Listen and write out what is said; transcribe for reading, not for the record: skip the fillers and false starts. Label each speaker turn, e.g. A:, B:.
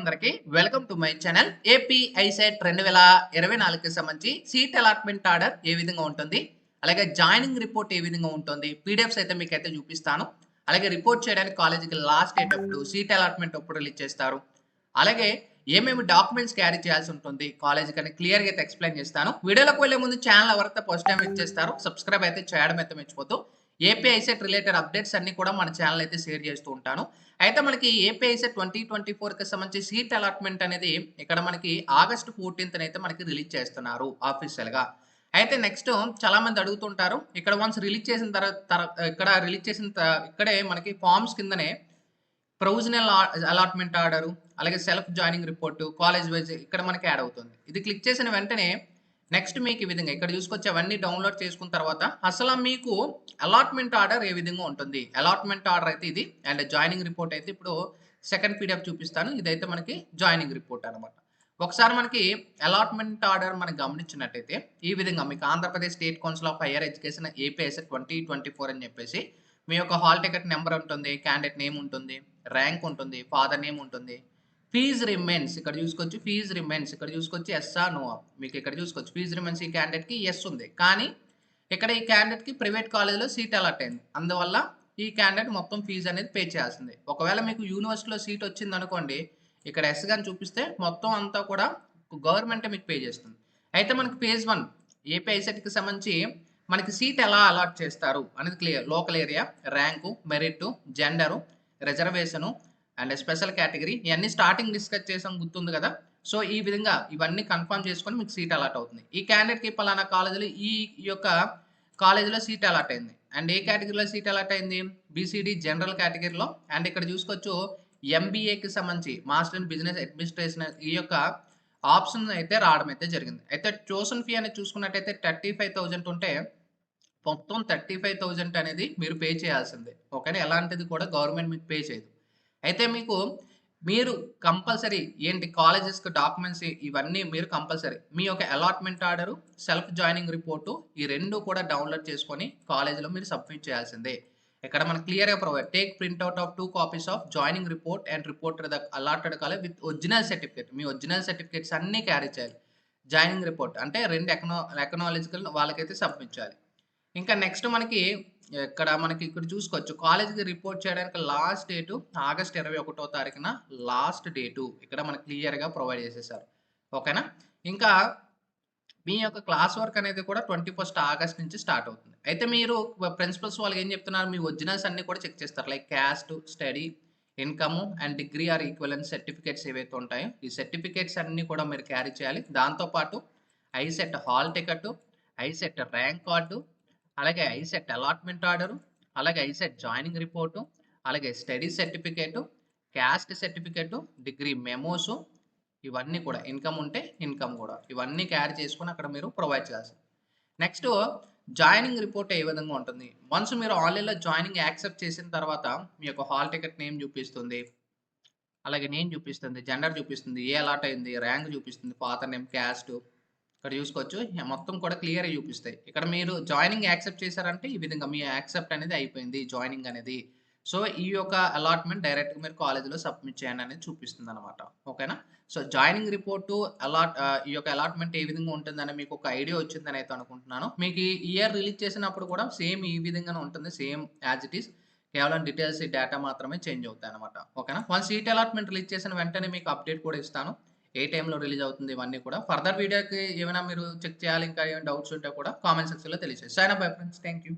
A: అందరికీ welcome to my channel. AP ICET 2024కి సంబంధించి సీట్ అలాట్మెంట్ ఆర్డర్ ఏ విధంగా ఉంటుంది, అలాగే జాయినింగ్ రిపోర్ట్ ఏ విధంగా ఉంటుంది, పీడిఎఫ్స్ అయితే మీకు అయితే చూపిస్తాను. అలాగే రిపోర్ట్ చేయడానికి కాలేజీకి లాస్ట్ డేట్ ఎప్పుడు, సీట్ అలాట్మెంట్ ఎప్పుడు రిలీజ్ చేస్తారు, అలాగే ఏమేమి డాక్యుమెంట్స్ క్యారీ చేయాల్సి ఉంటుంది కాలేజీకి అని క్లియర్గా అయితే ఎక్స్ప్లెయిన్ చేస్తాను. వీడియోలోకి వెళ్ళే ముందు ఛానల్ ఎవరైతే ఫస్ట్ టైం ఇచ్చేస్తారో సబ్స్క్రైబ్ అయితే చేయడం అయితే మర్చిపోతూ ఏపీ ఐసెట్ రిలేటెడ్ అప్డేట్స్ అన్ని కూడా మన ఛానల్ అయితే షేర్ చేస్తూ ఉంటాను. అయితే మనకి ఏపీ ఐసెట్ 2024కి సంబంధించి సీట్ అలాట్మెంట్ అనేది ఇక్కడ మనకి ఆగస్టు 14th అయితే మనకి రిలీజ్ చేస్తున్నారు ఆఫీషియల్గా. అయితే నెక్స్ట్ చాలా మంది అడుగుతుంటారు, ఇక్కడ వన్స్ రిలీజ్ చేసిన తర్వాత ఇక్కడ రిలీజ్ చేసిన ఇక్కడే మనకి ఫార్మ్స్ కిందనే ప్రొవిజనల్ అలాట్మెంట్ ఆర్డరు, అలాగే self joining report, college wise ఇక్కడ మనకి యాడ్ అవుతుంది. ఇది క్లిక్ చేసిన వెంటనే నెక్స్ట్ మీకు ఈ విధంగా ఇక్కడ చూసుకొచ్చి అవన్నీ డౌన్లోడ్ చేసుకున్న తర్వాత అసలు మీకు అలాట్మెంట్ ఆర్డర్ ఏ విధంగా ఉంటుంది, అలాట్మెంట్ ఆర్డర్ అయితే ఇది, అండ్ జాయినింగ్ రిపోర్ట్ అయితే ఇప్పుడు సెకండ్ పీడిఎఫ్ చూపిస్తాను. ఇదైతే మనకి జాయినింగ్ రిపోర్ట్ అనమాట. ఒకసారి మనకి అలాట్మెంట్ ఆర్డర్ మనం గమనించినట్టయితే ఈ విధంగా మీకు Andhra Pradesh state council of higher education AP ICET 2024 అని చెప్పేసి మీ యొక్క హాల్ టికెట్ నెంబర్ ఉంటుంది, క్యాండిడేట్ నేమ్ ఉంటుంది, ర్యాంక్ ఉంటుంది, ఫాదర్ నేమ్ ఉంటుంది, ఫీజ్ రిమైన్స్ ఇక్కడ చూసుకోవచ్చు, ఫీజ్ రిమైన్స్ ఇక్కడ చూసుకోవచ్చు, ఎస్ఆ నో మీకు ఇక్కడ చూసుకోవచ్చు. ఫీజ్ రిమైన్స్ ఈ క్యాండిడేట్కి ఎస్ ఉంది, కానీ ఇక్కడ ఈ క్యాండిడేట్కి ప్రైవేట్ కాలేజ్లో సీట్ అలాట్ అయింది, అందువల్ల ఈ క్యాండిడేట్ మొత్తం ఫీజు అనేది పే చేయాల్సిందే. ఒకవేళ మీకు యూనివర్సిటీలో సీట్ వచ్చింది అనుకోండి, ఇక్కడ ఎస్ కానీ చూపిస్తే మొత్తం అంతా కూడా గవర్నమెంట్ మీకు పే చేస్తుంది. అయితే మనకి ఫేజ్ 1 ఏపీ ఐసెట్కి సంబంధించి మనకి సీట్ ఎలా అలాట్ చేస్తారు అనేది clear. Local area, rank, merit, gender, reservation and special category ఇవన్నీ స్టార్టింగ్ డిస్కస్ చేసాం, గుర్తుంది కదా. సో ఈ విధంగా ఇవన్నీ కన్ఫర్మ్ చేసుకొని మీకు సీట్ అలాట్ అవుతుంది. ఈ క్యాండిడేట్కి పలానా కాలేజీలో ఈ యొక్క కాలేజీలో సీట్ అలాట్ అయింది, అండ్ ఏ కేటగిరీలో సీట్ అలాట్ అయింది, బీసీడీ జనరల్ కేటగిరీలో, అండ్ ఇక్కడ చూసుకోవచ్చు ఎంబీఏకి సంబంధించి మాస్టర్ ఇన్ బిజినెస్ అడ్మినిస్ట్రేషన్ ఈ యొక్క ఆప్షన్ అయితే రావడం అయితే జరిగింది. అయితే ట్యూషన్ ఫీ అనేది చూసుకున్నట్టయితే 35,000 ఉంటే మొత్తం 35,000 అనేది మీరు పే చేయాల్సిందే. ఓకేనా, ఎలాంటిది కూడా గవర్నమెంట్ మీకు పే చేయదు. అయితే మీరు కంపల్సరీ ఏంటి కాలేజెస్కి డాక్యుమెంట్స్ ఇవన్నీ మీరు కంపల్సరీ మీ యొక్క allotment order, self joining report ఈ రెండు కూడా డౌన్లోడ్ చేసుకొని కాలేజీలో మీరు సబ్మిట్ చేయాల్సిందే. ఇక్కడ మనకు క్లియర్గా provide take printout of 2 copies of joining report and report the allotted college with original certificate. Me original certificates అన్నీ క్యారీ చేయాలి. జాయినింగ్ రిపోర్ట్ అంటే 2 ఎకనాలజికల్ వాళ్ళకైతే సబ్మిట్ చేయాలి. ఇంకా నెక్స్ట్ మనకి ఇక్కడ చూసుకోవచ్చు కాలేజీకి రిపోర్ట్ చేయడానికి లాస్ట్ డేటు ఆగస్ట్ 21వ తారీఖున లాస్ట్ డేటు ఇక్కడ మనకు క్లియర్గా ప్రొవైడ్ చేసేసారు. ఓకేనా, ఇంకా మీ యొక్క క్లాస్ వర్క్ అనేది కూడా 21st ఆగస్ట్ నుంచి స్టార్ట్ అవుతుంది. అయితే మీరు ప్రిన్సిపల్స్ వాళ్ళకి ఏం చెప్తున్నారు, మీ ఒరిజినల్స్ అన్ని కూడా చెక్ చేస్తారు. Like caste, study, income and degree or equivalent certificates ఏవైతే ఉంటాయో ఈ సర్టిఫికేట్స్ అన్ని కూడా మీరు క్యారీ చేయాలి. దాంతోపాటు ICET hall ticket, ICET rank card, అలాగే ఐసెట్ అలాట్మెంట్ ఆర్డరు, అలాగే ఐసెట్ జాయినింగ్ రిపోర్టు, అలాగే study certificate, caste certificate, degree memos, ఇవన్నీ కూడా ఇన్కమ్ ఉంటే ఇన్కమ్ కూడా ఇవన్నీ క్యారీ చేసుకొని అక్కడ మీరు ప్రొవైడ్ చేయాల్సి. నెక్స్ట్ జాయినింగ్ రిపోర్ట్ ఏ విధంగా ఉంటుంది, వన్స్ మీరు ఆన్లైన్లో జాయినింగ్ యాక్సెప్ట్ చేసిన తర్వాత మీ యొక్క హాల్ టికెట్ నేమ్ చూపిస్తుంది, అలాగే నేమ్ చూపిస్తుంది, జెండర్ చూపిస్తుంది, ఏ అలాట్ అయింది, ర్యాంక్ చూపిస్తుంది, ఫాదర్ నేమ్, క్యాస్ట్ ఇక్కడ చూసుకోవచ్చు, మొత్తం కూడా క్లియర్గా చూపిస్తాయి. ఇక్కడ మీరు జాయినింగ్ యాక్సెప్ట్ చేశారంటే ఈ విధంగా మీ యాక్సెప్ట్ అనేది అయిపోయింది జాయినింగ్ అనేది. సో ఈ యొక్క అలాట్మెంట్ డైరెక్ట్గా మీరు కాలేజీలో సబ్మిట్ చేయండి అనేది చూపిస్తుంది అనమాట. ఓకేనా, సో జాయినింగ్ రిపోర్టు ఈ యొక్క అలాట్మెంట్ ఏ విధంగా ఉంటుందని మీకు ఒక ఐడియా వచ్చిందని అయితే అనుకుంటున్నాను. మీకు ఈ ఇయర్ రిలీజ్ చేసినప్పుడు కూడా సేమ్ ఈ విధంగానే ఉంటుంది, సేమ్ యాజ్ ఇట్ ఈస్, కేవలం డీటెయిల్స్ డేటా మాత్రమే చేంజ్ అవుతాయి అనమాట. ఓకేనా, వన్ సీట్ అలాట్మెంట్ రిలీజ్ చేసిన వెంటనే మీకు అప్డేట్ కూడా ఇస్తాను, ఏ టైంలో రిలీజ్ అవుతుంది ఇవన్నీ కూడా. ఫర్దర్ వీడియోకి ఏమైనా మీరు చెక్ చేయాలి, ఇంకా ఏమైనా డౌట్స్ ఉంటే కూడా కామెంట్ సెక్షన్లో తెలియజేయండి. Sign up bye friends, thank you.